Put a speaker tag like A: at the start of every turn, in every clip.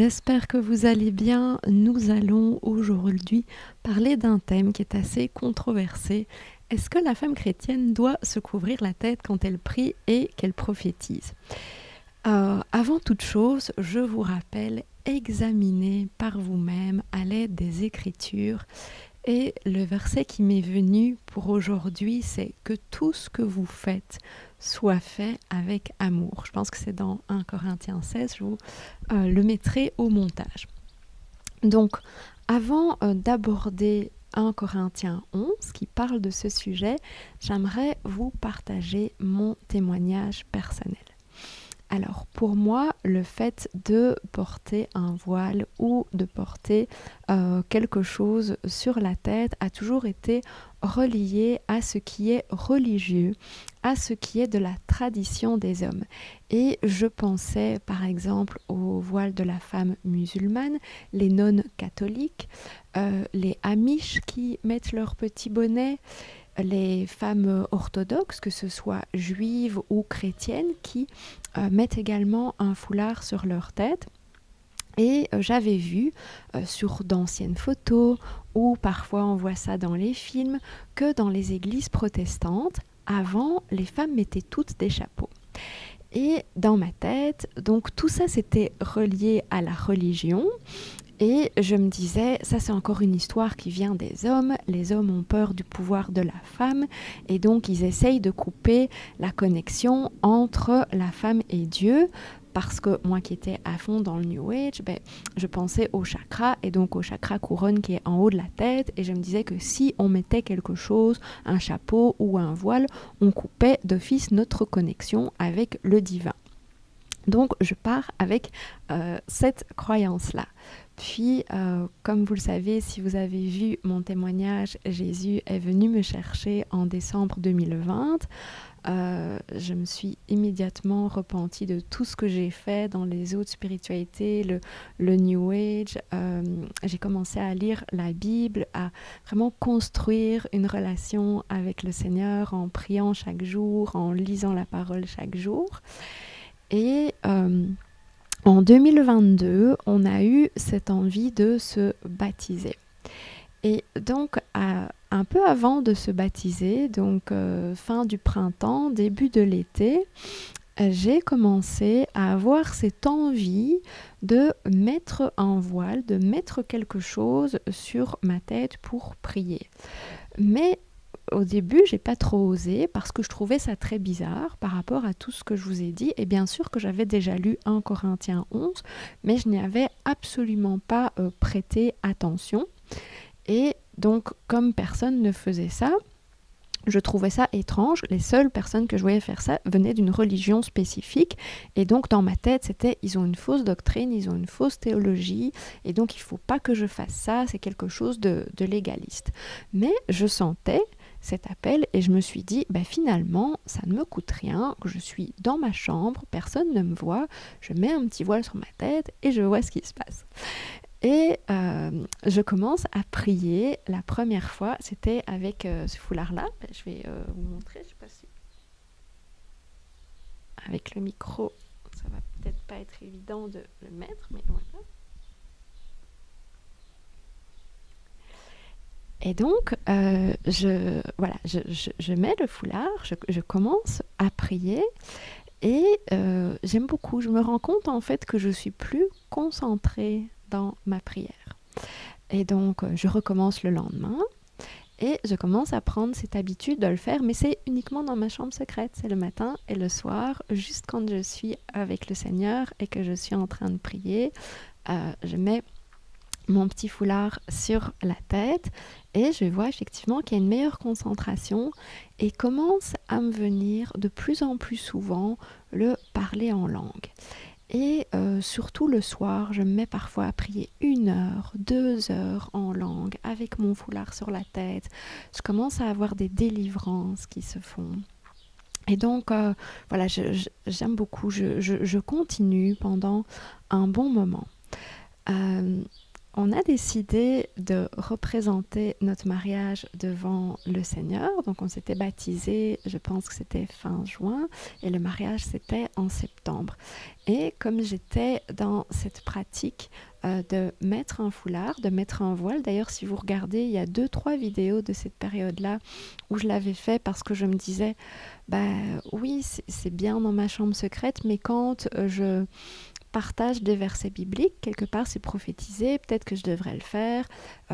A: j'espère que vous allez bien. Nous allons aujourd'hui parler d'un thème qui est assez controversé. Est-ce que la femme chrétienne doit se couvrir la tête quand elle prie et qu'elle prophétise? Avant toute chose, je vous rappelle, examinez par vous-même à l'aide des Écritures. Et le verset qui m'est venu pour aujourd'hui, c'est que tout ce que vous faites soit fait avec amour. Je pense que c'est dans 1 Corinthiens 16, je vous le mettrai au montage. Donc, avant d'aborder 1 Corinthiens 11 qui parle de ce sujet, j'aimerais vous partager mon témoignage personnel. Alors pour moi, le fait de porter un voile ou de porter quelque chose sur la tête a toujours été relié à ce qui est religieux, à ce qui est de la tradition des hommes. Et je pensais par exemple au voile de la femme musulmane, les nonnes catholiques, les Amish qui mettent leur petit bonnet, les femmes orthodoxes, que ce soit juives ou chrétiennes, qui mettent également un foulard sur leur tête. Et j'avais vu sur d'anciennes photos, ou parfois on voit ça dans les films, que dans les églises protestantes, avant, les femmes mettaient toutes des chapeaux. Et dans ma tête, donc tout ça c'était relié à la religion. Et je me disais, ça c'est encore une histoire qui vient des hommes. Les hommes ont peur du pouvoir de la femme et donc ils essayent de couper la connexion entre la femme et Dieu. Parce que moi qui étais à fond dans le New Age, je pensais au chakra et donc au chakra couronne qui est en haut de la tête. Et je me disais que si on mettait quelque chose, un chapeau ou un voile, on coupait d'office notre connexion avec le divin. Donc je pars avec cette croyance-là. Puis, comme vous le savez, si vous avez vu mon témoignage, Jésus est venu me chercher en décembre 2020. Je me suis immédiatement repentie de tout ce que j'ai fait dans les autres spiritualités, le New Age. J'ai commencé à lire la Bible, à vraiment construire une relation avec le Seigneur en priant chaque jour, en lisant la parole chaque jour. Et en 2022, on a eu cette envie de se baptiser. Et donc, un peu avant de se baptiser, donc fin du printemps, début de l'été, j'ai commencé à avoir cette envie de mettre un voile, de mettre quelque chose sur ma tête pour prier. Mais au début, j'ai pas trop osé parce que je trouvais ça très bizarre par rapport à tout ce que je vous ai dit. Et bien sûr que j'avais déjà lu 1 Corinthiens 11, mais je n'y avais absolument pas prêté attention. Et donc, comme personne ne faisait ça, je trouvais ça étrange. Les seules personnes que je voyais faire ça venaient d'une religion spécifique. Et donc, dans ma tête, c'était, ils ont une fausse doctrine, ils ont une fausse théologie. Et donc, il ne faut pas que je fasse ça. C'est quelque chose de légaliste. Mais je sentais cet appel et je me suis dit, finalement, ça ne me coûte rien. Je suis dans ma chambre, personne ne me voit. Je mets un petit voile sur ma tête et je vois ce qui se passe. Et je commence à prier. La première fois, c'était avec ce foulard-là. Je vais vous montrer, je ne sais pas si... Avec le micro, ça va peut-être pas être évident de le mettre, mais voilà. Et donc, je mets le foulard, je commence à prier et j'aime beaucoup. Je me rends compte en fait que je suis plus concentrée dans ma prière. Et donc, je recommence le lendemain et je commence à prendre cette habitude de le faire, mais c'est uniquement dans ma chambre secrète. C'est le matin et le soir, juste quand je suis avec le Seigneur et que je suis en train de prier, je mets mon petit foulard sur la tête et je vois effectivement qu'il y a une meilleure concentration et commence à me venir de plus en plus souvent le parler en langue. Et surtout le soir, je me mets parfois à prier 1 heure, 2 heures en langue avec mon foulard sur la tête. Je commence à avoir des délivrances qui se font. Et donc, j'aime beaucoup. Je continue pendant un bon moment. on a décidé de représenter notre mariage devant le Seigneur. Donc on s'était baptisé, je pense que c'était fin juin, et le mariage c'était en septembre. Et comme j'étais dans cette pratique de mettre un foulard, de mettre un voile, d'ailleurs si vous regardez, il y a 2-3 vidéos de cette période-là où je l'avais fait parce que je me disais, bah oui, c'est bien dans ma chambre secrète, mais quand je partage des versets bibliques, quelque part c'est prophétisé, peut-être que je devrais le faire,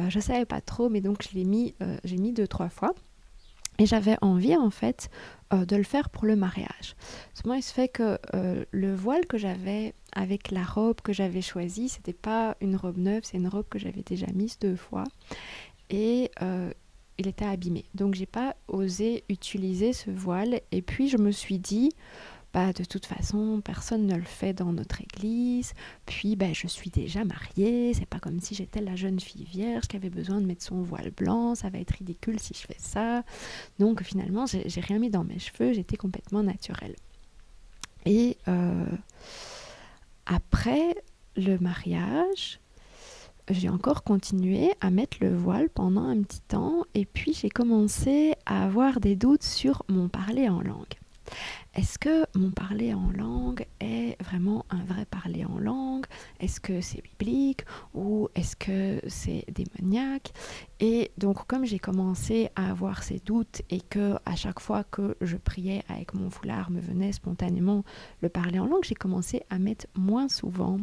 A: je savais pas trop, mais donc j'ai mis 2-3 fois, et j'avais envie en fait de le faire pour le mariage. Seulement il se fait que le voile que j'avais avec la robe que j'avais choisie, c'était pas une robe neuve, c'est une robe que j'avais déjà mise 2 fois, et il était abîmé, donc j'ai pas osé utiliser ce voile, et puis je me suis dit, bah, de toute façon, personne ne le fait dans notre église. Puis, bah, je suis déjà mariée. C'est pas comme si j'étais la jeune fille vierge qui avait besoin de mettre son voile blanc. Ça va être ridicule si je fais ça. Donc, finalement, j'ai rien mis dans mes cheveux. J'étais complètement naturelle. Et après le mariage, j'ai encore continué à mettre le voile pendant un petit temps. Et puis, j'ai commencé à avoir des doutes sur mon parler en langue. Est-ce que mon parler en langue est vraiment un vrai parler en langue? Est-ce que c'est biblique ou est-ce que c'est démoniaque? Et donc comme j'ai commencé à avoir ces doutes et que à chaque fois que je priais avec mon foulard me venait spontanément le parler en langue, j'ai commencé à mettre moins souvent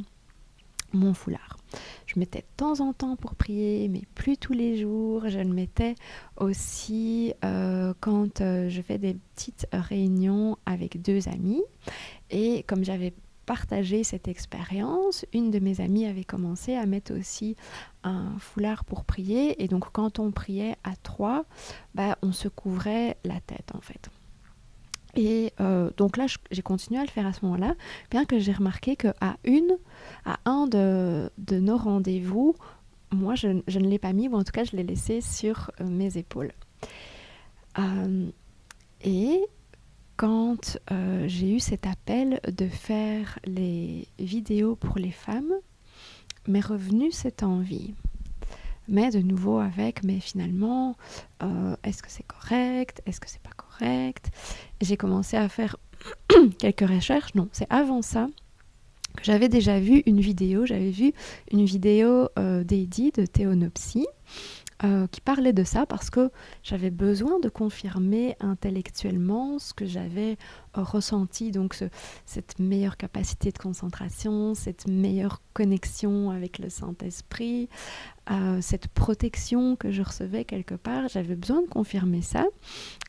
A: mon foulard. Je mettais de temps en temps pour prier, mais plus tous les jours. Je le mettais aussi quand je fais des petites réunions avec 2 amis. Et comme j'avais partagé cette expérience, une de mes amies avait commencé à mettre aussi un foulard pour prier. Et donc quand on priait à 3, bah, on se couvrait la tête en fait. Et donc là, j'ai continué à le faire à ce moment-là, bien que j'ai remarqué qu'à un de nos rendez-vous, moi, je ne l'ai pas mis, ou en tout cas, je l'ai laissé sur mes épaules. Et quand j'ai eu cet appel de faire les vidéos pour les femmes, m'est revenue cette envie. Mais de nouveau avec, mais finalement, est-ce que c'est correct? Est-ce que c'est pas correct? J'ai commencé à faire quelques recherches. Non, c'est avant ça que j'avais déjà vu une vidéo. J'avais vu une vidéo d'Eddie de Théonopsie qui parlait de ça parce que j'avais besoin de confirmer intellectuellement ce que j'avais ressenti, donc cette meilleure capacité de concentration, cette meilleure connexion avec le Saint-Esprit, cette protection que je recevais quelque part. J'avais besoin de confirmer ça.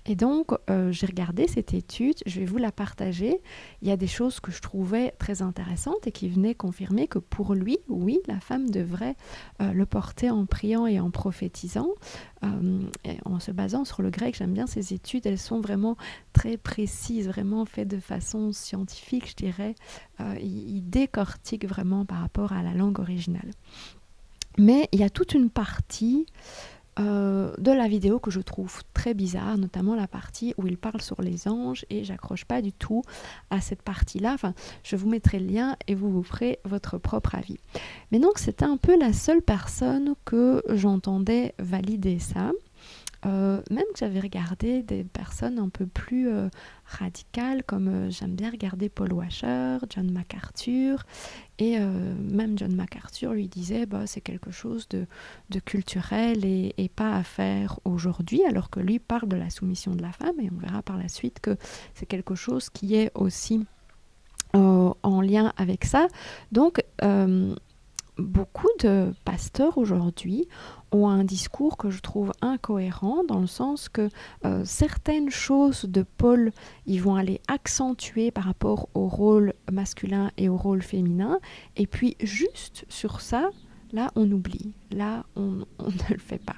A: Et donc, j'ai regardé cette étude, je vais vous la partager. Il y a des choses que je trouvais très intéressantes et qui venaient confirmer que pour lui, oui, la femme devrait le porter en priant et en prophétisant. Et en se basant sur le grec, j'aime bien ces études, elles sont vraiment très précises, vraiment faites de façon scientifique, je dirais. Il décortique vraiment par rapport à la langue originale. Mais il y a toute une partie de la vidéo que je trouve très bizarre, notamment la partie où il parle sur les anges, et j'accroche pas du tout à cette partie-là. Enfin, je vous mettrai le lien et vous ferez votre propre avis. Mais donc, c'était un peu la seule personne que j'entendais valider ça. Même que j'avais regardé des personnes un peu plus radicales, comme j'aime bien regarder Paul Washer, John MacArthur, et même John MacArthur lui disait bah, c'est quelque chose de culturel et pas à faire aujourd'hui, alors que lui parle de la soumission de la femme, et on verra par la suite que c'est quelque chose qui est aussi en lien avec ça. Donc, beaucoup de pasteurs aujourd'hui ont un discours que je trouve incohérent, dans le sens que certaines choses de Paul, ils vont aller accentuer par rapport au rôle masculin et au rôle féminin, et puis juste sur ça, là on oublie, là on ne le fait pas.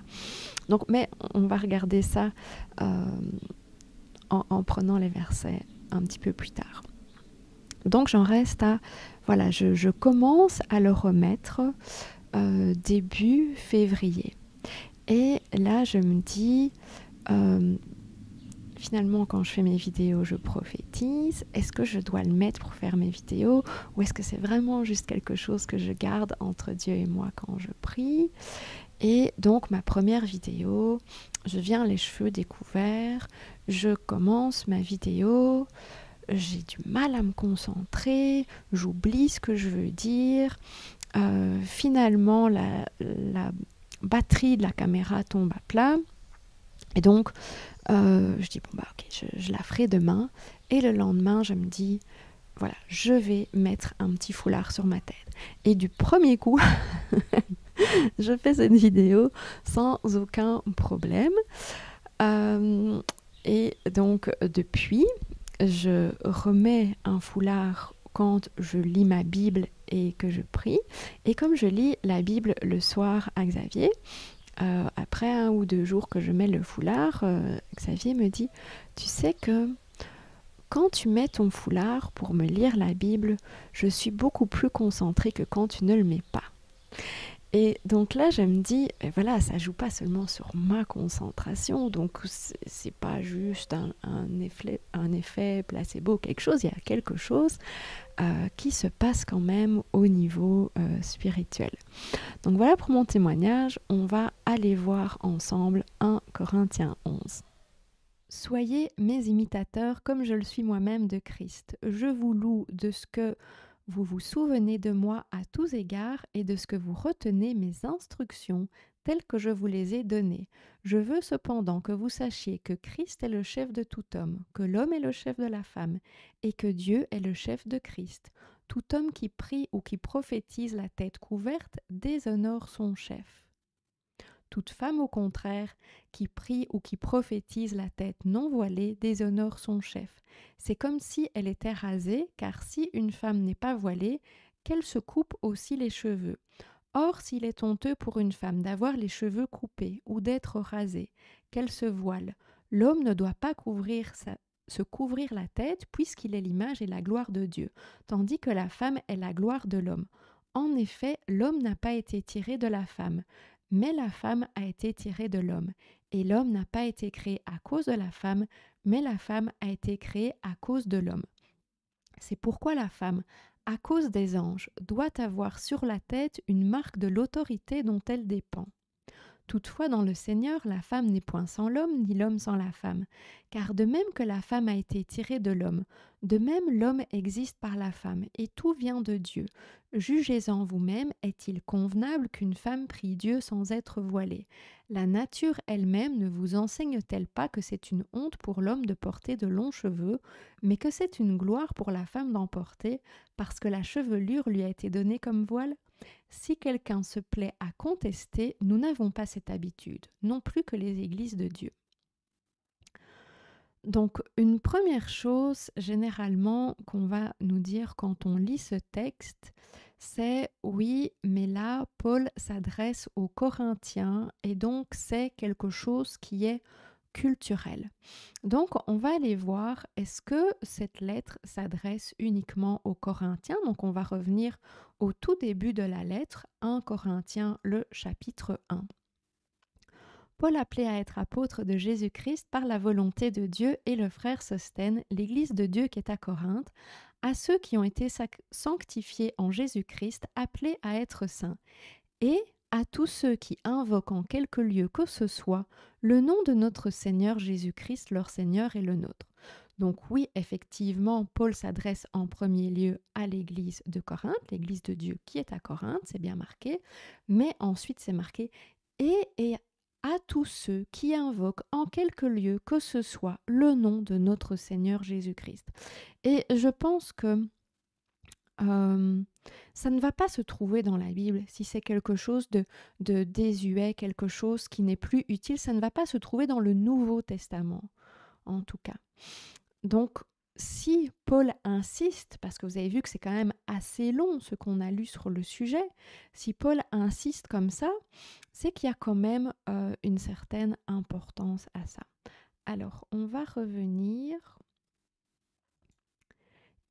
A: Donc, mais on va regarder ça en prenant les versets un petit peu plus tard. Donc j'en reste à, voilà, je commence à le remettre début février. Et là je me dis, finalement, quand je fais mes vidéos, je prophétise. Est-ce que je dois le mettre pour faire mes vidéos ou est-ce que c'est vraiment juste quelque chose que je garde entre Dieu et moi quand je prie? Et donc, ma première vidéo, je viens les cheveux découverts, je commence ma vidéo, j'ai du mal à me concentrer, j'oublie ce que je veux dire. Finalement, la batterie de la caméra tombe à plat. Et donc, je dis, bon, bah ok, je la ferai demain. Et le lendemain, je me dis, voilà, je vais mettre un petit foulard sur ma tête. Et du premier coup, je fais cette vidéo sans aucun problème. Et donc, depuis, je remets un foulard quand je lis ma Bible et que je prie. Et comme je lis la Bible le soir à Xavier, après 1 ou 2 jours que je mets le foulard, Xavier me dit « Tu sais que quand tu mets ton foulard pour me lire la Bible, je suis beaucoup plus concentrée que quand tu ne le mets pas. » Et donc là, je me dis, voilà, ça joue pas seulement sur ma concentration, donc c'est pas juste un effet placebo, quelque chose, il y a quelque chose qui se passe quand même au niveau spirituel. Donc voilà pour mon témoignage, on va aller voir ensemble 1 Corinthiens 11. Soyez mes imitateurs comme je le suis moi-même de Christ. Je vous loue de ce que vous vous souvenez de moi à tous égards et de ce que vous retenez mes instructions telles que je vous les ai données. Je veux cependant que vous sachiez que Christ est le chef de tout homme, que l'homme est le chef de la femme et que Dieu est le chef de Christ. Tout homme qui prie ou qui prophétise la tête couverte déshonore son chef. Toute femme, au contraire, qui prie ou qui prophétise la tête non voilée déshonore son chef. C'est comme si elle était rasée, car si une femme n'est pas voilée, qu'elle se coupe aussi les cheveux. Or, s'il est honteux pour une femme d'avoir les cheveux coupés ou d'être rasée, qu'elle se voile, l'homme ne doit pas se couvrir la tête puisqu'il est l'image et la gloire de Dieu, tandis que la femme est la gloire de l'homme. En effet, l'homme n'a pas été tiré de la femme, mais la femme a été tirée de l'homme. Et l'homme n'a pas été créé à cause de la femme, mais la femme a été créée à cause de l'homme. C'est pourquoi la femme, à cause des anges, doit avoir sur la tête une marque de l'autorité dont elle dépend. Toutefois, dans le Seigneur, la femme n'est point sans l'homme, ni l'homme sans la femme. Car de même que la femme a été tirée de l'homme, de même l'homme existe par la femme, et tout vient de Dieu. Jugez-en vous-même, est-il convenable qu'une femme prie Dieu sans être voilée? La nature elle-même ne vous enseigne-t-elle pas que c'est une honte pour l'homme de porter de longs cheveux, mais que c'est une gloire pour la femme d'en porter, parce que la chevelure lui a été donnée comme voile? Si quelqu'un se plaît à contester, nous n'avons pas cette habitude, non plus que les églises de Dieu. Donc, une première chose, généralement, qu'on va nous dire quand on lit ce texte, c'est oui, mais là, Paul s'adresse aux Corinthiens et donc c'est quelque chose qui est culturel. Donc, on va aller voir, est-ce que cette lettre s'adresse uniquement aux Corinthiens? Donc, on va revenir au tout début de la lettre, 1 Corinthiens, le chapitre 1. Paul appelé à être apôtre de Jésus-Christ par la volonté de Dieu et le frère Sosthène, l'église de Dieu qui est à Corinthe, à ceux qui ont été sanctifiés en Jésus-Christ, appelés à être saints, et à tous ceux qui invoquent en quelque lieu que ce soit le nom de notre Seigneur Jésus-Christ, leur Seigneur et le nôtre. Donc oui, effectivement, Paul s'adresse en premier lieu à l'église de Corinthe, l'église de Dieu qui est à Corinthe, c'est bien marqué, mais ensuite c'est marqué et à tous ceux qui invoquent en quelque lieu que ce soit le nom de notre Seigneur Jésus-Christ. Et je pense que ça ne va pas se trouver dans la Bible. Si c'est quelque chose de désuet, quelque chose qui n'est plus utile, ça ne va pas se trouver dans le Nouveau Testament, en tout cas. Donc, si Paul insiste, parce que vous avez vu que c'est quand même assez long ce qu'on a lu sur le sujet, si Paul insiste comme ça, c'est qu'il y a quand même une certaine importance à ça. Alors, on va revenir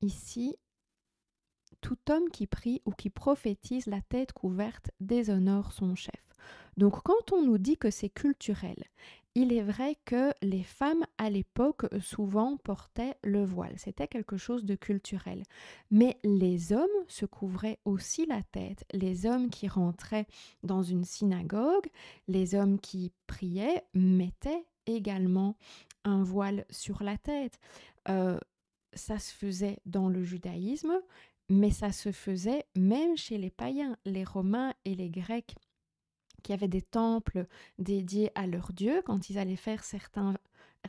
A: ici. Tout homme qui prie ou qui prophétise la tête couverte déshonore son chef. Donc quand on nous dit que c'est culturel il est vrai que les femmes à l'époque souvent portaient le voile. C'était quelque chose de culturel. Mais les hommes se couvraient aussi la tête. Les hommes qui rentraient dans une synagogue, les hommes qui priaient mettaient également un voile sur la tête. Euh, Ça se faisait dans le judaïsme, mais ça se faisait même chez les païens, les Romains et les Grecs qui avaient des temples dédiés à leurs dieux. Quand ils allaient faire certains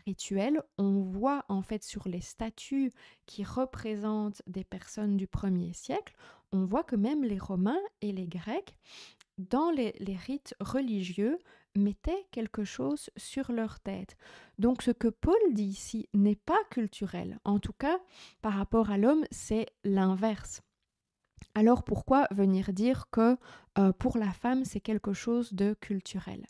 A: rituels, on voit en fait sur les statues qui représentent des personnes du 1er siècle, on voit que même les Romains et les Grecs, dans les rites religieux, mettaient quelque chose sur leur tête. Donc ce que Paul dit ici n'est pas culturel. En tout cas, par rapport à l'homme, c'est l'inverse. Alors pourquoi venir dire que pour la femme, c'est quelque chose de culturel?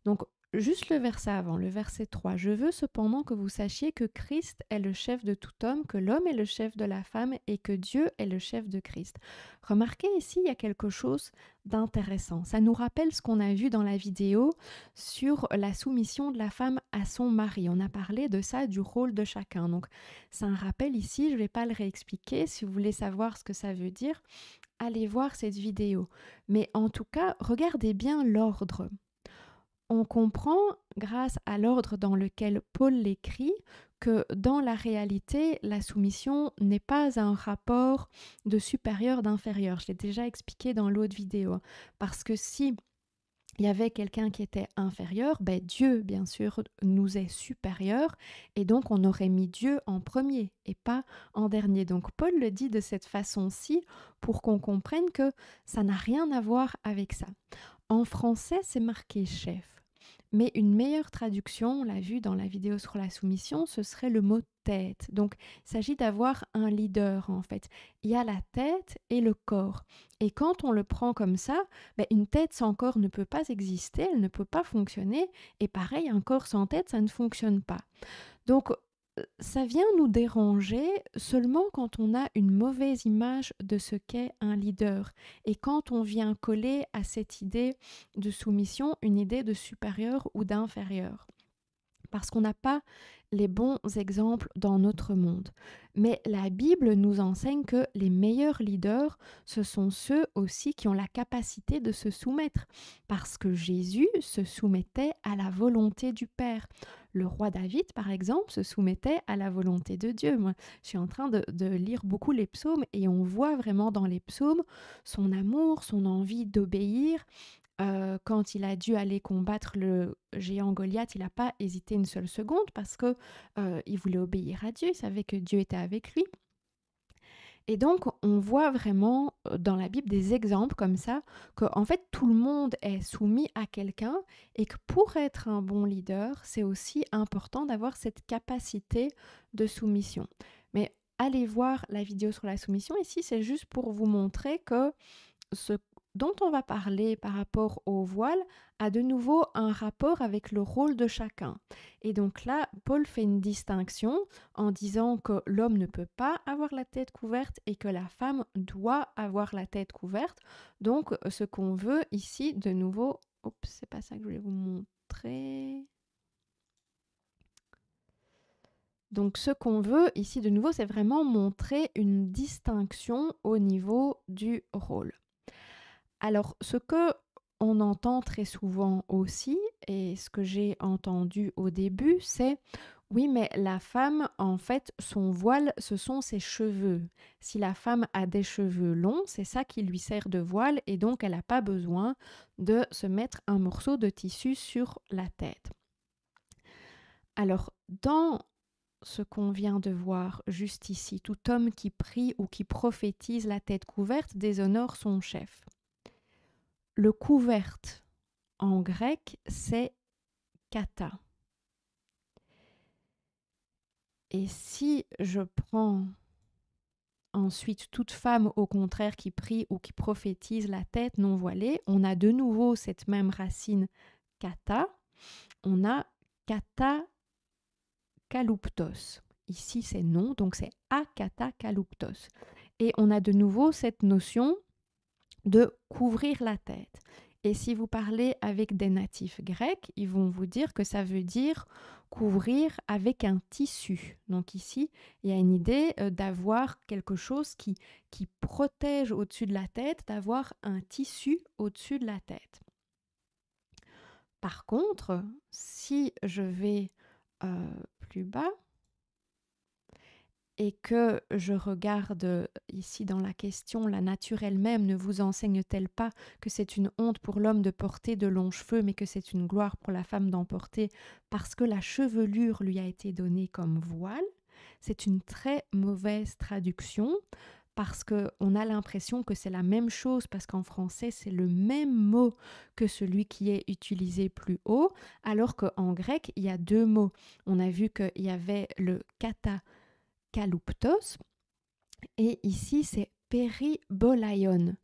A: Donc, juste le verset avant, le verset 3. Je veux cependant que vous sachiez que Christ est le chef de tout homme, que l'homme est le chef de la femme et que Dieu est le chef de Christ. Remarquez ici, il y a quelque chose d'intéressant. Ça nous rappelle ce qu'on a vu dans la vidéo sur la soumission de la femme à son mari. On a parlé de ça, du rôle de chacun. Donc, c'est un rappel ici, je ne vais pas le réexpliquer. Si vous voulez savoir ce que ça veut dire, allez voir cette vidéo. Mais en tout cas, regardez bien l'ordre. On comprend, grâce à l'ordre dans lequel Paul l'écrit, que dans la réalité, la soumission n'est pas un rapport de supérieur d'inférieur. Je l'ai déjà expliqué dans l'autre vidéo. Parce que si il y avait quelqu'un qui était inférieur, Dieu, bien sûr, nous est supérieur et donc on aurait mis Dieu en premier et pas en dernier. Donc Paul le dit de cette façon-ci pour qu'on comprenne que ça n'a rien à voir avec ça. En français, c'est marqué chef. Mais une meilleure traduction, on l'a vu dans la vidéo sur la soumission, ce serait le mot tête. Donc, il s'agit d'avoir un leader en fait. Il y a la tête et le corps. Et quand on le prend comme ça, une tête sans corps ne peut pas exister, elle ne peut pas fonctionner. Et pareil, un corps sans tête, ça ne fonctionne pas. Donc, ça vient nous déranger seulement quand on a une mauvaise image de ce qu'est un leader et quand on vient coller à cette idée de soumission une idée de supérieur ou d'inférieur. Parce qu'on n'a pas les bons exemples dans notre monde. Mais la Bible nous enseigne que les meilleurs leaders, ce sont ceux aussi qui ont la capacité de se soumettre. Parce que Jésus se soumettait à la volonté du Père. Le roi David, par exemple, se soumettait à la volonté de Dieu. Moi, je suis en train de lire beaucoup les psaumes et on voit vraiment dans les psaumes son amour, son envie d'obéir. Quand il a dû aller combattre le géant Goliath, il n'a pas hésité une seule seconde parce que il voulait obéir à Dieu, il savait que Dieu était avec lui. Et donc, on voit vraiment dans la Bible des exemples comme ça, qu'en fait, tout le monde est soumis à quelqu'un et que pour être un bon leader, c'est aussi important d'avoir cette capacité de soumission. Mais allez voir la vidéo sur la soumission. Ici, c'est juste pour vous montrer que ce dont on va parler par rapport au voile a de nouveau un rapport avec le rôle de chacun. Et donc là, Paul fait une distinction en disant que l'homme ne peut pas avoir la tête couverte et que la femme doit avoir la tête couverte. Donc ce qu'on veut ici, de nouveau, c'est pas ça que je voulais vous montrer. Donc ce qu'on veut ici, de nouveau, c'est vraiment montrer une distinction au niveau du rôle. Alors, ce que on entend très souvent aussi, et ce que j'ai entendu au début, c'est « oui, mais la femme, en fait, son voile, ce sont ses cheveux. Si la femme a des cheveux longs, c'est ça qui lui sert de voile, et donc elle n'a pas besoin de se mettre un morceau de tissu sur la tête. » Alors, dans ce qu'on vient de voir juste ici, tout homme qui prie ou qui prophétise la tête couverte déshonore son chef. Le couverte en grec, c'est kata. Et si je prends ensuite toute femme au contraire qui prie ou qui prophétise la tête non voilée, on a de nouveau cette même racine kata, on a kata kalouptos. Ici c'est non, donc c'est akata kalouptos. Et on a de nouveau cette notion de couvrir la tête. Et si vous parlez avec des natifs grecs, ils vont vous dire que ça veut dire couvrir avec un tissu. Donc ici, il y a une idée d'avoir quelque chose qui protège au-dessus de la tête, d'avoir un tissu au-dessus de la tête. Par contre, si je vais plus bas et que je regarde ici dans la question, la nature elle-même ne vous enseigne-t-elle pas que c'est une honte pour l'homme de porter de longs cheveux, mais que c'est une gloire pour la femme d'en porter parce que la chevelure lui a été donnée comme voile? C'est une très mauvaise traduction parce qu'on a l'impression que c'est la même chose, parce qu'en français, c'est le même mot que celui qui est utilisé plus haut, alors qu'en grec, il y a deux mots. On a vu qu'il y avait le kata-kalouptos, et ici, c'est peribolaion,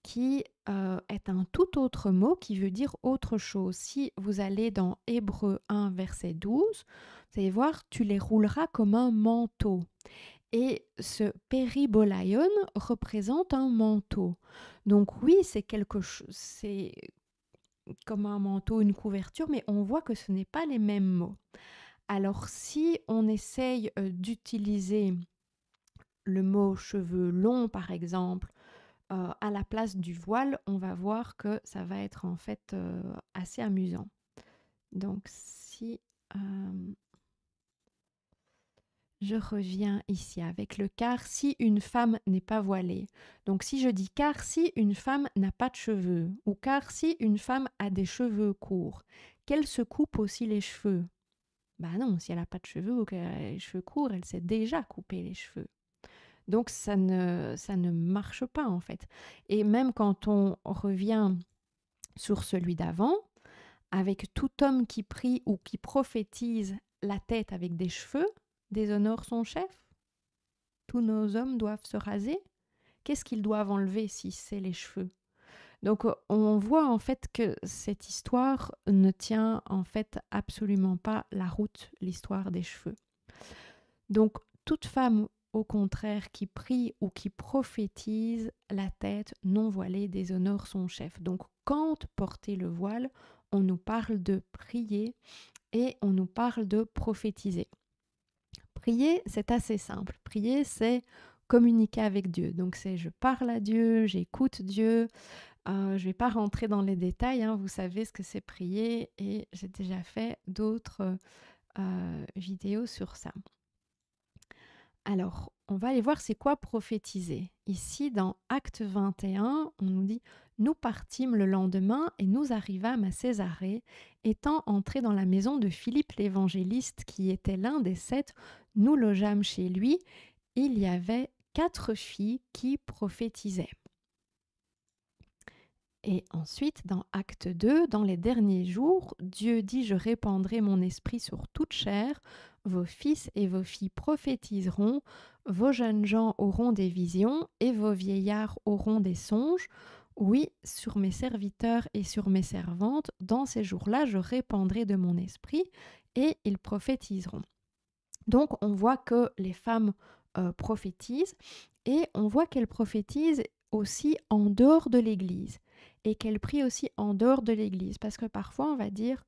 A: qui est un tout autre mot qui veut dire autre chose. Si vous allez dans Hébreux 1, verset 12, vous allez voir, tu les rouleras comme un manteau. Et ce peribolaion représente un manteau. Donc oui, c'est quelque chose, c'est comme un manteau, une couverture, mais on voit que ce n'est pas les mêmes mots. Alors si on essaye d'utiliser le mot cheveux longs, par exemple, à la place du voile, on va voir que ça va être en fait assez amusant. Donc si je reviens ici avec le car si une femme n'est pas voilée. Donc si je dis car si une femme n'a pas de cheveux ou car si une femme a des cheveux courts, qu'elle se coupe aussi les cheveux? Bah non, si elle n'a pas de cheveux ou qu'elle a les cheveux courts, elle s'est déjà coupé les cheveux. Donc ça ne marche pas en fait. Et même quand on revient sur celui d'avant, avec tout homme qui prie ou qui prophétise la tête avec des cheveux, déshonore son chef? Tous nos hommes doivent se raser? Qu'est-ce qu'ils doivent enlever si c'est les cheveux? Donc on voit en fait que cette histoire ne tient en fait absolument pas la route, l'histoire des cheveux. Donc toute femme au contraire qui prie ou qui prophétise la tête non voilée déshonore son chef. Donc quand porter le voile, on nous parle de prier et on nous parle de prophétiser. Prier, c'est assez simple. Prier, c'est communiquer avec Dieu. Donc c'est je parle à Dieu, j'écoute Dieu. Je ne vais pas rentrer dans les détails, hein, vous savez ce que c'est prier et j'ai déjà fait d'autres vidéos sur ça. Alors, on va aller voir c'est quoi prophétiser. Ici, dans Acte 21, on nous dit « Nous partîmes le lendemain et nous arrivâmes à Césarée. Étant entrés dans la maison de Philippe l'évangéliste, qui était l'un des 7, nous logeâmes chez lui. Il y avait 4 filles qui prophétisaient. » Et ensuite, dans Acte 2, dans les derniers jours, Dieu dit « Je répandrai mon esprit sur toute chair, vos fils et vos filles prophétiseront, vos jeunes gens auront des visions et vos vieillards auront des songes. Oui, sur mes serviteurs et sur mes servantes, dans ces jours-là, je répandrai de mon esprit et ils prophétiseront. » Donc, on voit que les femmes prophétisent et on voit qu'elles prophétisent aussi en dehors de l'Église et qu'elles prient aussi en dehors de l'Église parce que parfois on va dire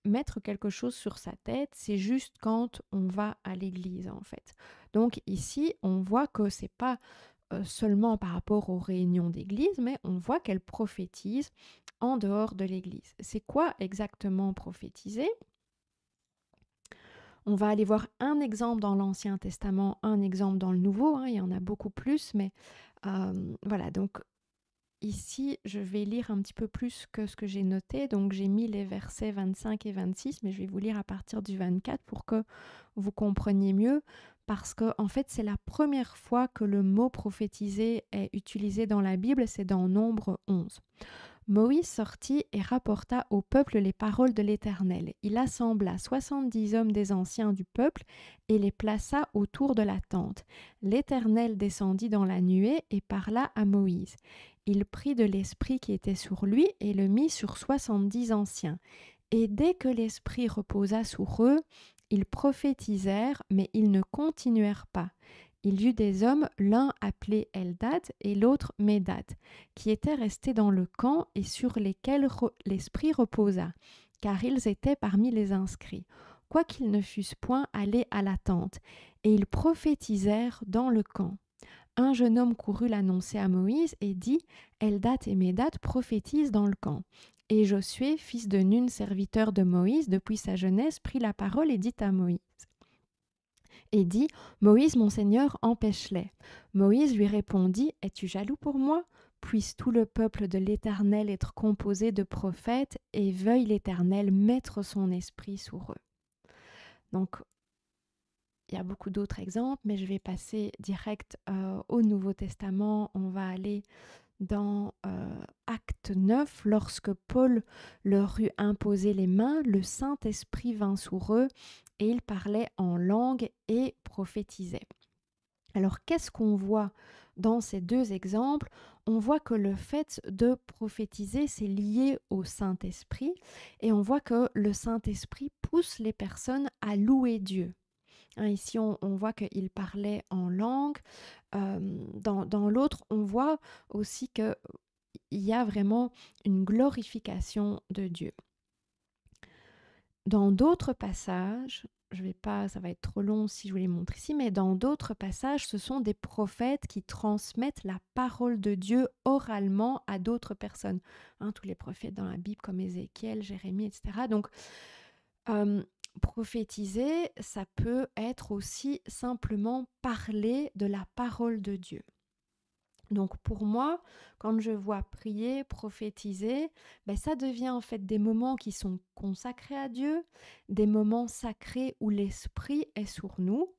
A: mettre quelque chose sur sa tête, c'est juste quand on va à l'Église en fait. Donc ici on voit que c'est pas seulement par rapport aux réunions d'Église, mais on voit qu'elles prophétisent en dehors de l'Église. C'est quoi exactement prophétiser ? On va aller voir un exemple dans l'Ancien Testament, un exemple dans le Nouveau, hein, il y en a beaucoup plus, mais voilà, donc ici, je vais lire un petit peu plus que ce que j'ai noté, donc j'ai mis les versets 25 et 26, mais je vais vous lire à partir du 24 pour que vous compreniez mieux, parce que en fait, c'est la première fois que le mot prophétiser est utilisé dans la Bible, c'est dans Nombre 11. Moïse sortit et rapporta au peuple les paroles de l'Éternel. Il assembla 70 hommes des anciens du peuple et les plaça autour de la tente. L'Éternel descendit dans la nuée et parla à Moïse. Il prit de l'esprit qui était sur lui et le mit sur 70 anciens. Et dès que l'esprit reposa sur eux, ils prophétisèrent, mais ils ne continuèrent pas. Il y eut des hommes, l'un appelé Eldad et l'autre Médad, qui étaient restés dans le camp et sur lesquels l'Esprit reposa, car ils étaient parmi les inscrits, quoiqu'ils ne fussent point allés à la tente, et ils prophétisèrent dans le camp. Un jeune homme courut l'annoncer à Moïse et dit, Eldad et Médad prophétisent dans le camp. Et Josué, fils de Nun, serviteur de Moïse, depuis sa jeunesse, prit la parole et dit à Moïse, et dit, Moïse, mon Seigneur, empêche-les. Moïse lui répondit, es-tu jaloux pour moi? Puisse tout le peuple de l'Éternel être composé de prophètes, et veuille l'Éternel mettre son esprit sur eux. Donc, il y a beaucoup d'autres exemples, mais je vais passer direct au Nouveau Testament. On va aller dans Acte 9, lorsque Paul leur eut imposé les mains, le Saint-Esprit vint sur eux et ils parlaient en langue et prophétisaient. Alors, qu'est-ce qu'on voit dans ces deux exemples? On voit que le fait de prophétiser, c'est lié au Saint-Esprit et on voit que le Saint-Esprit pousse les personnes à louer Dieu. Ici, on voit qu'il parlait en langue. Dans l'autre, on voit aussi qu'il y a vraiment une glorification de Dieu. Dans d'autres passages, ça va être trop long si je vous les montre ici, mais dans d'autres passages, ce sont des prophètes qui transmettent la parole de Dieu oralement à d'autres personnes. Tous les prophètes dans la Bible comme Ézéchiel, Jérémie, etc. Donc, prophétiser, ça peut être aussi simplement parler de la parole de Dieu. Donc pour moi, quand je vois prier, prophétiser, ça devient en fait des moments qui sont consacrés à Dieu, des moments sacrés où l'Esprit est sur nous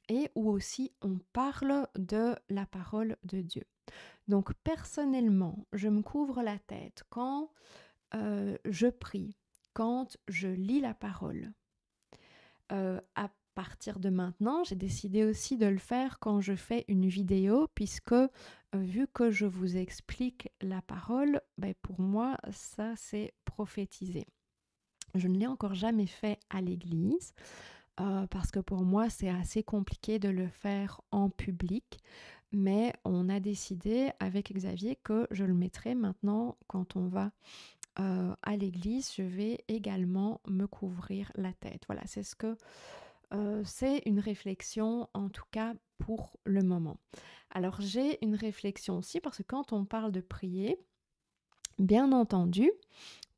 A: et où aussi on parle de la parole de Dieu. Donc personnellement, je me couvre la tête quand je prie, quand je lis la parole. À partir de maintenant, j'ai décidé aussi de le faire quand je fais une vidéo, puisque vu que je vous explique la parole, pour moi, ça c'est prophétiser. Je ne l'ai encore jamais fait à l'église, parce que pour moi, c'est assez compliqué de le faire en public, mais on a décidé avec Xavier que je le mettrai maintenant quand on va à l'église, je vais également me couvrir la tête. Voilà, c'est une réflexion en tout cas pour le moment. Alors j'ai une réflexion aussi parce que quand on parle de prier, bien entendu,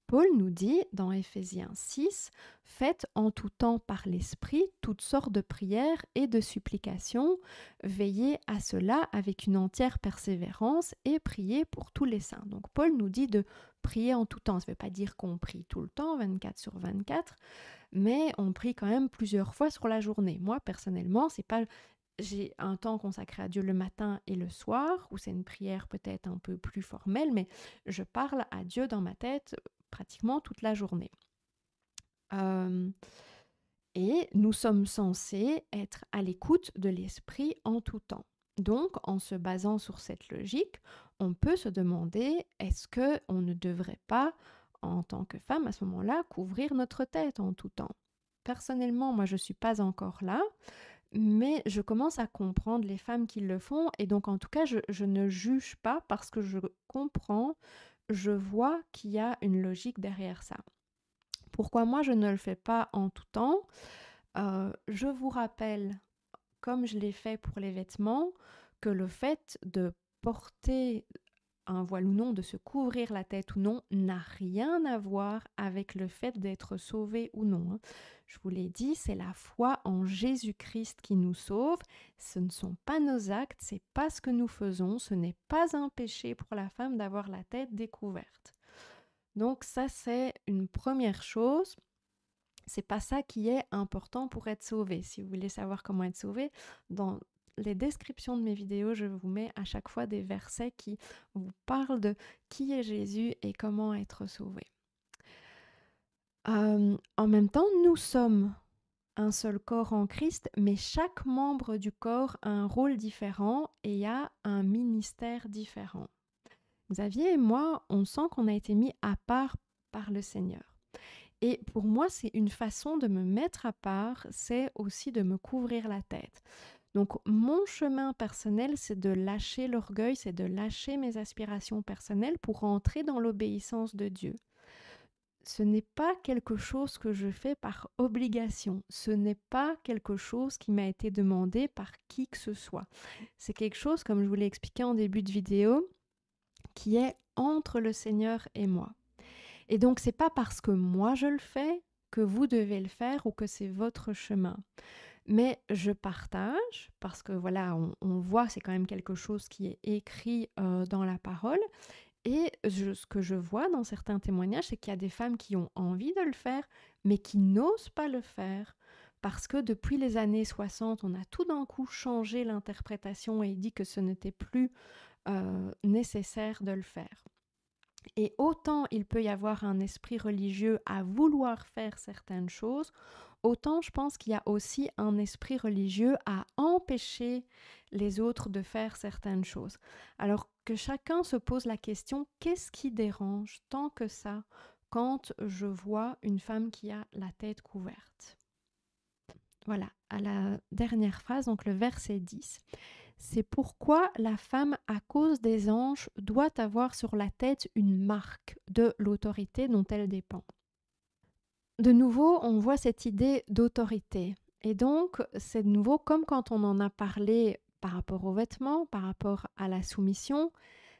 A: Paul nous dit dans Éphésiens 6, « Faites en tout temps par l'Esprit toutes sortes de prières et de supplications, veillez à cela avec une entière persévérance et priez pour tous les saints. » Donc Paul nous dit de prier en tout temps. Ça ne veut pas dire qu'on prie tout le temps, 24 sur 24, mais on prie quand même plusieurs fois sur la journée. Moi, personnellement, j'ai un temps consacré à Dieu le matin et le soir, où c'est une prière peut-être un peu plus formelle, mais je parle à Dieu dans ma tête pratiquement toute la journée. Et nous sommes censés être à l'écoute de l'esprit en tout temps. Donc, en se basant sur cette logique, on peut se demander, est-ce qu'on ne devrait pas, en tant que femme, à ce moment-là, couvrir notre tête en tout temps? Personnellement, moi, je ne suis pas encore là, mais je commence à comprendre les femmes qui le font, et donc en tout cas, je ne juge pas parce que je comprends, je vois qu'il y a une logique derrière ça. Pourquoi moi je ne le fais pas en tout temps? Je vous rappelle, comme je l'ai fait pour les vêtements, que le fait de porter un voile ou non, de se couvrir la tête ou non, n'a rien à voir avec le fait d'être sauvé ou non. Je vous l'ai dit, c'est la foi en Jésus-Christ qui nous sauve. Ce ne sont pas nos actes, c'est pas ce que nous faisons. Ce n'est pas un péché pour la femme d'avoir la tête découverte. Donc ça, c'est une première chose. C'est pas ça qui est important pour être sauvé. Si vous voulez savoir comment être sauvé, dans les descriptions de mes vidéos, je vous mets à chaque fois des versets qui vous parlent de qui est Jésus et comment être sauvé. En même temps, nous sommes un seul corps en Christ, mais chaque membre du corps a un rôle différent et a un ministère différent. Xavier et moi, on sent qu'on a été mis à part par le Seigneur. Et pour moi, c'est une façon de me mettre à part, c'est aussi de me couvrir la tête. Donc mon chemin personnel, c'est de lâcher l'orgueil, c'est de lâcher mes aspirations personnelles pour entrer dans l'obéissance de Dieu. Ce n'est pas quelque chose que je fais par obligation. Ce n'est pas quelque chose qui m'a été demandé par qui que ce soit. C'est quelque chose, comme je vous l'ai expliqué en début de vidéo, qui est entre le Seigneur et moi. Et donc, c'est pas parce que moi je le fais que vous devez le faire ou que c'est votre chemin. Mais je partage, parce que voilà, on voit, c'est quand même quelque chose qui est écrit dans la parole. Et ce que je vois dans certains témoignages, c'est qu'il y a des femmes qui ont envie de le faire, mais qui n'osent pas le faire. Parce que depuis les années 60, on a tout d'un coup changé l'interprétation et dit que ce n'était plus nécessaire de le faire. Et autant il peut y avoir un esprit religieux à vouloir faire certaines choses, autant je pense qu'il y a aussi un esprit religieux à empêcher les autres de faire certaines choses. Alors que chacun se pose la question, qu'est-ce qui dérange tant que ça quand je vois une femme qui a la tête couverte? Voilà, à la dernière phrase, donc le verset 10. C'est pourquoi la femme, à cause des anges, doit avoir sur la tête une marque de l'autorité dont elle dépend. De nouveau, on voit cette idée d'autorité. Et donc, c'est de nouveau comme quand on en a parlé par rapport aux vêtements, par rapport à la soumission.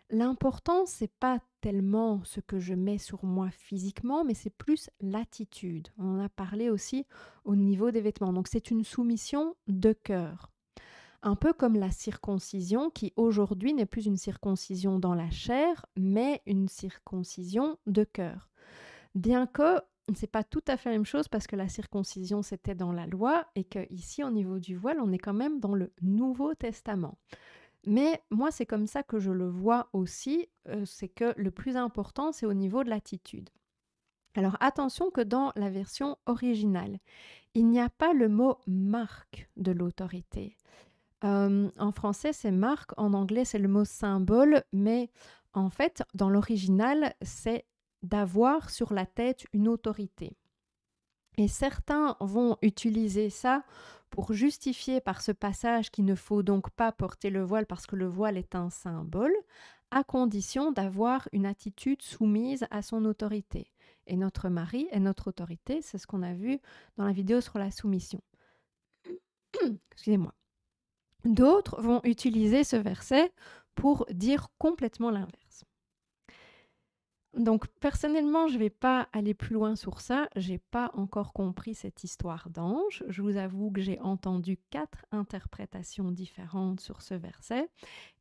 A: L'important, c'est pas tellement ce que je mets sur moi physiquement, mais c'est plus l'attitude. On en a parlé aussi au niveau des vêtements. Donc, c'est une soumission de cœur. Un peu comme la circoncision qui aujourd'hui n'est plus une circoncision dans la chair, mais une circoncision de cœur. Bien que c'est pas tout à fait la même chose parce que la circoncision c'était dans la loi et que ici au niveau du voile on est quand même dans le Nouveau Testament. Mais moi c'est comme ça que je le vois aussi, c'est que le plus important c'est au niveau de l'attitude. Alors attention que dans la version originale, il n'y a pas le mot marque de l'autorité. En français, c'est marque, en anglais, c'est le mot symbole, mais en fait, dans l'original, c'est d'avoir sur la tête une autorité. Et certains vont utiliser ça pour justifier par ce passage qu'il ne faut donc pas porter le voile parce que le voile est un symbole, à condition d'avoir une attitude soumise à son autorité. Et notre mari est notre autorité, c'est ce qu'on a vu dans la vidéo sur la soumission. Excusez-moi. D'autres vont utiliser ce verset pour dire complètement l'inverse. Donc personnellement, je ne vais pas aller plus loin sur ça. Je n'ai pas encore compris cette histoire d'ange. Je vous avoue que j'ai entendu 4 interprétations différentes sur ce verset.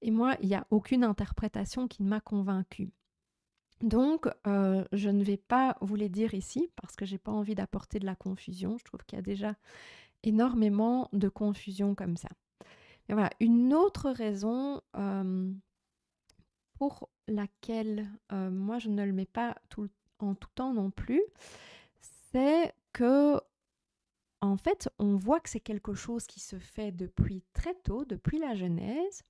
A: Et moi, il n'y a aucune interprétation qui ne m'a convaincue. Donc, je ne vais pas vous les dire ici parce que je n'ai pas envie d'apporter de la confusion. Je trouve qu'il y a déjà énormément de confusion comme ça. Et voilà, une autre raison pour laquelle moi je ne le mets pas en tout temps non plus, c'est que en fait on voit que c'est quelque chose qui se fait depuis très tôt, depuis la Genèse,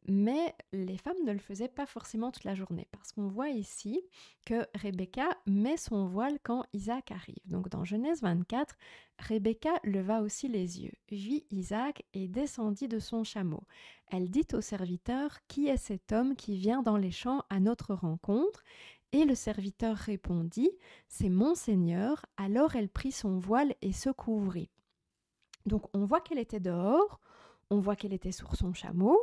A: mais les femmes ne le faisaient pas forcément toute la journée parce qu'on voit ici que Rebecca met son voile quand Isaac arrive. Donc dans Genèse 24, Rebecca leva aussi les yeux, vit Isaac et descendit de son chameau. Elle dit au serviteur « Qui est cet homme qui vient dans les champs à notre rencontre ?» Et le serviteur répondit « C'est mon Seigneur. » Alors elle prit son voile et se couvrit. Donc on voit qu'elle était dehors, on voit qu'elle était sur son chameau,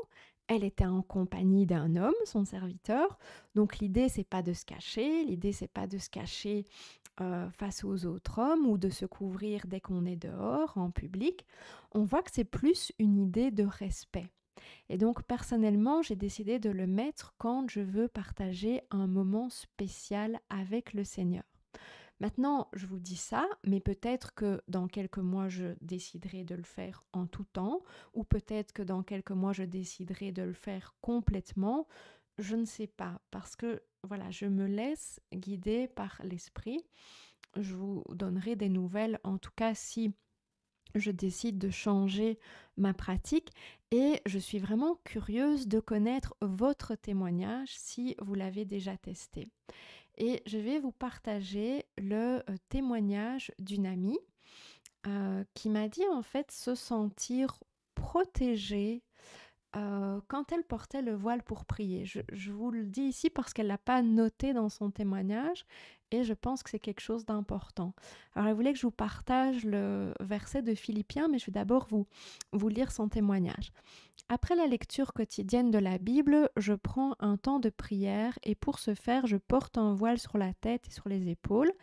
A: elle était en compagnie d'un homme, son serviteur. Donc l'idée, c'est pas de se cacher, l'idée, c'est pas de se cacher face aux autres hommes ou de se couvrir dès qu'on est dehors, en public. On voit que c'est plus une idée de respect. Et donc personnellement, j'ai décidé de le mettre quand je veux partager un moment spécial avec le Seigneur. Maintenant, je vous dis ça, mais peut-être que dans quelques mois, je déciderai de le faire en tout temps, ou peut-être que dans quelques mois, je déciderai de le faire complètement. Je ne sais pas, parce que voilà, je me laisse guider par l'esprit. Je vous donnerai des nouvelles, en tout cas si je décide de changer ma pratique et je suis vraiment curieuse de connaître votre témoignage si vous l'avez déjà testé. Et je vais vous partager le témoignage d'une amie qui m'a dit en fait se sentir protégée quand elle portait le voile pour prier. Je vous le dis ici parce qu'elle l'a pas noté dans son témoignage et je pense que c'est quelque chose d'important. Alors, elle voulait que je vous partage le verset de Philippiens, mais je vais d'abord vous lire son témoignage. Après la lecture quotidienne de la Bible, je prends un temps de prière et pour ce faire, je porte un voile sur la tête et sur les épaules.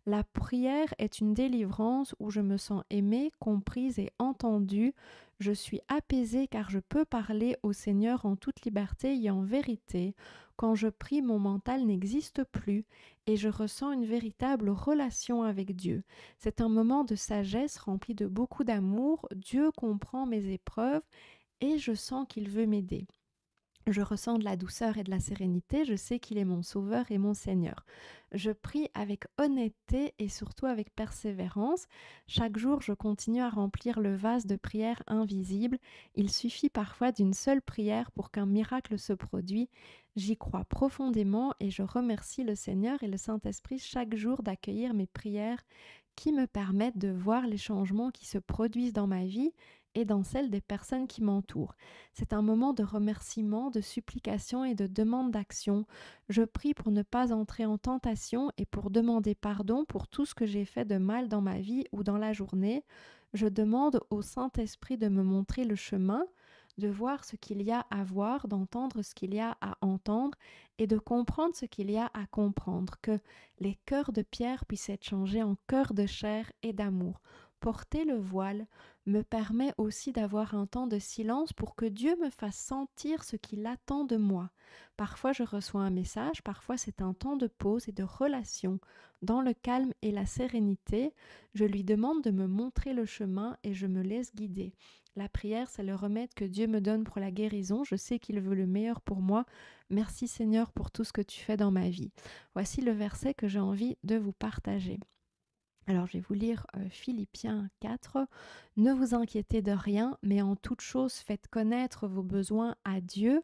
A: La prière est une délivrance où je me sens aimée, comprise et entendue. Je suis apaisée car je peux parler au Seigneur en toute liberté et en vérité. Quand je prie, mon mental n'existe plus et je ressens une véritable relation avec Dieu. C'est un moment de sagesse rempli de beaucoup d'amour. Dieu comprend mes épreuves et je sens qu'il veut m'aider. Je ressens de la douceur et de la sérénité, je sais qu'il est mon sauveur et mon Seigneur. Je prie avec honnêteté et surtout avec persévérance. Chaque jour, je continue à remplir le vase de prières invisibles. Il suffit parfois d'une seule prière pour qu'un miracle se produise. J'y crois profondément et je remercie le Seigneur et le Saint-Esprit chaque jour d'accueillir mes prières qui me permettent de voir les changements qui se produisent dans ma vie et dans celle des personnes qui m'entourent. C'est un moment de remerciement, de supplication et de demande d'action. Je prie pour ne pas entrer en tentation et pour demander pardon pour tout ce que j'ai fait de mal dans ma vie ou dans la journée. Je demande au Saint-Esprit de me montrer le chemin, de voir ce qu'il y a à voir, d'entendre ce qu'il y a à entendre et de comprendre ce qu'il y a à comprendre, que les cœurs de pierre puissent être changés en cœurs de chair et d'amour. Porter le voile me permet aussi d'avoir un temps de silence pour que Dieu me fasse sentir ce qu'il attend de moi. Parfois je reçois un message, parfois c'est un temps de pause et de relation. Dans le calme et la sérénité, je lui demande de me montrer le chemin et je me laisse guider. La prière, c'est le remède que Dieu me donne pour la guérison. Je sais qu'il veut le meilleur pour moi. Merci Seigneur pour tout ce que tu fais dans ma vie. Voici le verset que j'ai envie de vous partager. Alors, je vais vous lire Philippiens 4. « Ne vous inquiétez de rien, mais en toute chose faites connaître vos besoins à Dieu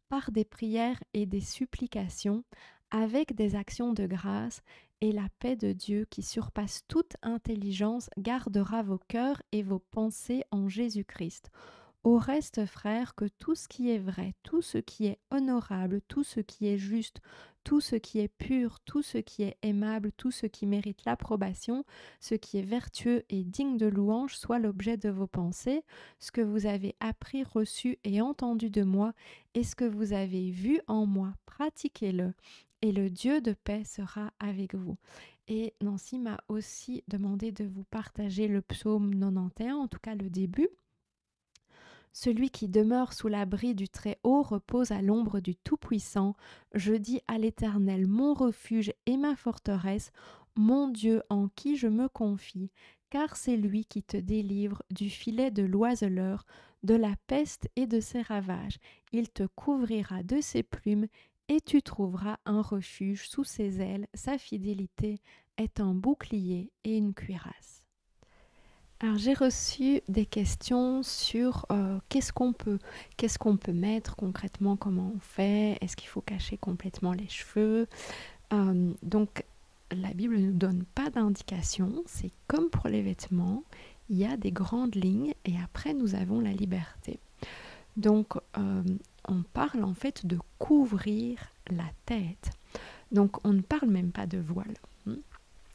A: par des prières et des supplications, avec des actions de grâce, et la paix de Dieu qui surpasse toute intelligence gardera vos cœurs et vos pensées en Jésus-Christ. » Au reste, frères, que tout ce qui est vrai, tout ce qui est honorable, tout ce qui est juste, tout ce qui est pur, tout ce qui est aimable, tout ce qui mérite l'approbation, ce qui est vertueux et digne de louange soit l'objet de vos pensées, ce que vous avez appris, reçu et entendu de moi, et ce que vous avez vu en moi, pratiquez-le, et le Dieu de paix sera avec vous. Et Nancy m'a aussi demandé de vous partager le psaume 91, en tout cas le début. Celui qui demeure sous l'abri du Très-Haut repose à l'ombre du Tout-Puissant. Je dis à l'Éternel, mon refuge et ma forteresse, mon Dieu en qui je me confie, car c'est lui qui te délivre du filet de l'oiseleur, de la peste et de ses ravages. Il te couvrira de ses plumes et tu trouveras un refuge sous ses ailes. Sa fidélité est un bouclier et une cuirasse. Alors j'ai reçu des questions sur qu'est-ce qu'on peut mettre concrètement, comment on fait, est-ce qu'il faut cacher complètement les cheveux. Donc la Bible ne nous donne pas d'indication, c'est comme pour les vêtements, il y a des grandes lignes et après nous avons la liberté. Donc on parle en fait de couvrir la tête, donc on ne parle même pas de voile.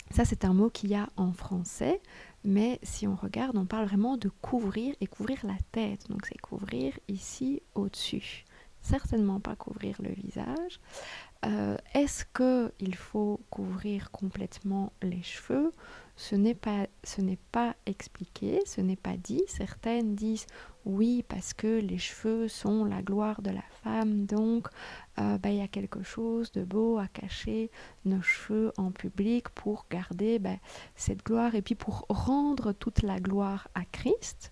A: Ça, c'est un mot qu'il y a en français, mais si on regarde, on parle vraiment de couvrir et couvrir la tête. Donc, c'est couvrir ici au-dessus. Certainement pas couvrir le visage. Est-ce qu'il faut couvrir complètement les cheveux ? Ce n'est pas expliqué, ce n'est pas dit. Certaines disent oui parce que les cheveux sont la gloire de la femme, donc il y a quelque chose de beau à cacher nos cheveux en public pour garder cette gloire et puis pour rendre toute la gloire à Christ.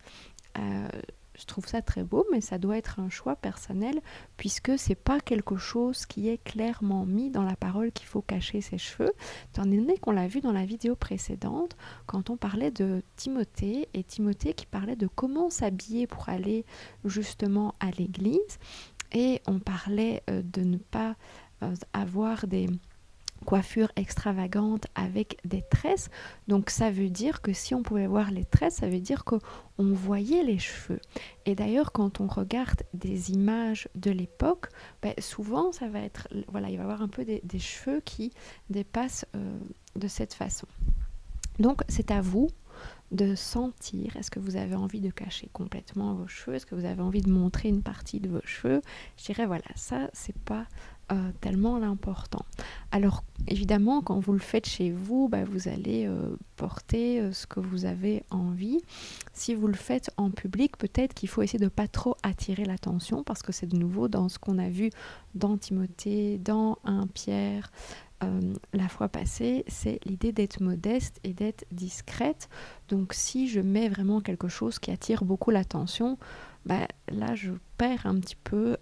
A: Je trouve ça très beau, mais ça doit être un choix personnel puisque c'est pas quelque chose qui est clairement mis dans la parole qu'il faut cacher ses cheveux, étant donné qu'on l'a vu dans la vidéo précédente quand on parlait de Timothée et Timothée qui parlait de comment s'habiller pour aller justement à l'église et on parlait de ne pas avoir des coiffure extravagante avec des tresses. Donc ça veut dire que si on pouvait voir les tresses, ça veut dire qu'on voyait les cheveux. Et d'ailleurs, quand on regarde des images de l'époque, ben, souvent ça va être, voilà, il va y avoir un peu des cheveux qui dépassent de cette façon. Donc c'est à vous de sentir, est-ce que vous avez envie de cacher complètement vos cheveux, est-ce que vous avez envie de montrer une partie de vos cheveux. Je dirais voilà, ça c'est pas tellement l'important. Alors évidemment quand vous le faites chez vous, bah, vous allez porter ce que vous avez envie. Si vous le faites en public, peut-être qu'il faut essayer de pas trop attirer l'attention, parce que c'est de nouveau dans ce qu'on a vu dans Timothée, dans 1 Pierre, la fois passée, c'est l'idée d'être modeste et d'être discrète. Donc si je mets vraiment quelque chose qui attire beaucoup l'attention, bah, là je perds un petit peu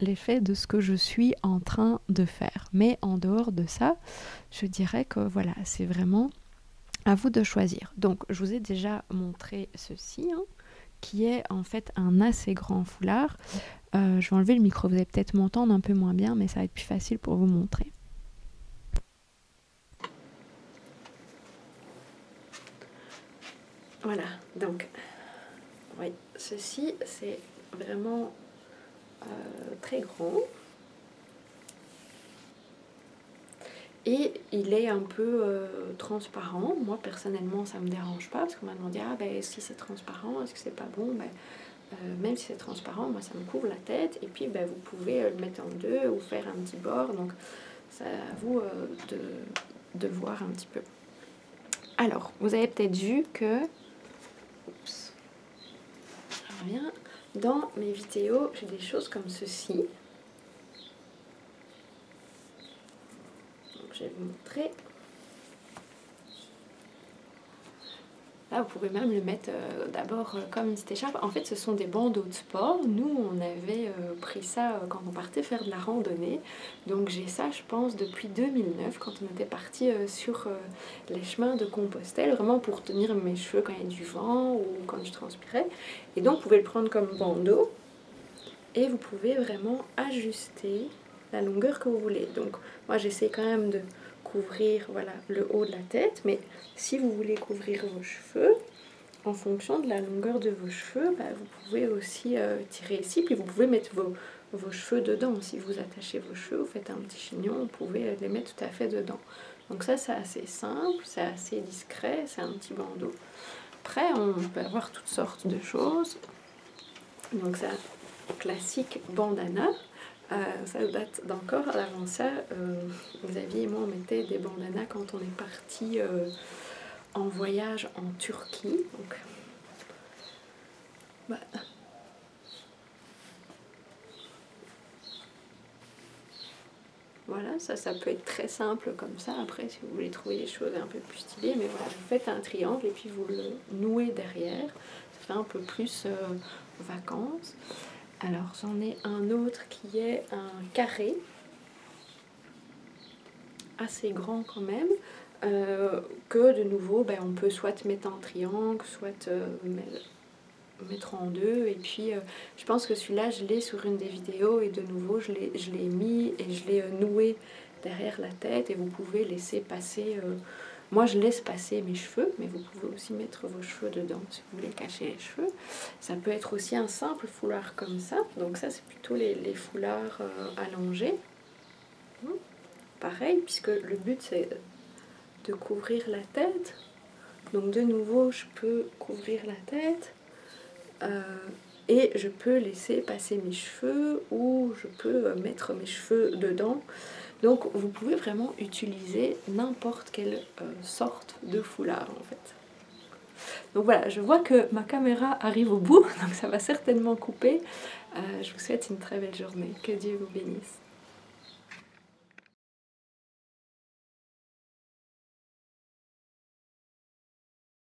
A: l'effet de ce que je suis en train de faire. Mais en dehors de ça, je dirais que voilà, c'est vraiment à vous de choisir. Donc je vous ai déjà montré ceci, hein, qui est en fait un assez grand foulard. Je vais enlever le micro, vous allez peut-être m'entendre un peu moins bien, mais ça va être plus facile pour vous montrer. Voilà, donc, oui, ceci, c'est vraiment très grand. Et il est un peu transparent. Moi, personnellement, ça ne me dérange pas, parce qu'on m'a demandé, ah ben, si c'est transparent, est-ce que c'est pas bon? Ben, même si c'est transparent, moi, ça me couvre la tête. Et puis, ben, vous pouvez le mettre en deux ou faire un petit bord. Donc, c'est à vous de voir un petit peu. Alors, vous avez peut-être vu que... Oups. Je reviens. Dans mes vidéos, j'ai des choses comme ceci. Donc, je vais vous montrer. Là, vous pouvez même le mettre d'abord comme une petite écharpe. En fait, ce sont des bandeaux de sport. Nous, on avait pris ça quand on partait faire de la randonnée. Donc, j'ai ça, je pense, depuis 2009, quand on était parti sur les chemins de Compostelle, vraiment pour tenir mes cheveux quand il y a du vent ou quand je transpirais. Et donc, vous pouvez le prendre comme bandeau et vous pouvez vraiment ajuster la longueur que vous voulez. Donc, moi, j'essaie quand même de couvrir, voilà, le haut de la tête, mais si vous voulez couvrir vos cheveux, en fonction de la longueur de vos cheveux, bah, vous pouvez aussi tirer ici, puis vous pouvez mettre vos cheveux dedans. Si vous attachez vos cheveux, vous faites un petit chignon, vous pouvez les mettre tout à fait dedans. Donc ça, c'est assez simple, c'est assez discret, c'est un petit bandeau. Après, on peut avoir toutes sortes de choses. Donc ça, classique bandana. Ça date d'encore. Avant ça, Xavier et moi, on mettait des bandanas quand on est parti en voyage en Turquie. Donc, bah, voilà, ça peut être très simple comme ça. Après, si vous voulez trouver des choses un peu plus stylées, mais voilà, vous faites un triangle et puis vous le nouez derrière. Ça fait un peu plus vacances. Alors, j'en ai un autre qui est un carré, assez grand quand même, que de nouveau, ben, on peut soit mettre en triangle, soit mettre en deux. Et puis, je pense que celui-là, je l'ai sur une des vidéos et de nouveau, je l'ai mis et je l'ai noué derrière la tête et vous pouvez laisser passer... moi, je laisse passer mes cheveux, mais vous pouvez aussi mettre vos cheveux dedans si vous voulez cacher les cheveux. Ça peut être aussi un simple foulard comme ça. Donc ça, c'est plutôt les foulards allongés. Pareil, puisque le but, c'est de couvrir la tête. Donc de nouveau, je peux couvrir la tête. Et je peux laisser passer mes cheveux ou je peux mettre mes cheveux dedans. Donc vous pouvez vraiment utiliser n'importe quelle sorte de foulard en fait. Donc voilà, je vois que ma caméra arrive au bout, donc ça va certainement couper. Je vous souhaite une très belle journée. Que Dieu vous bénisse.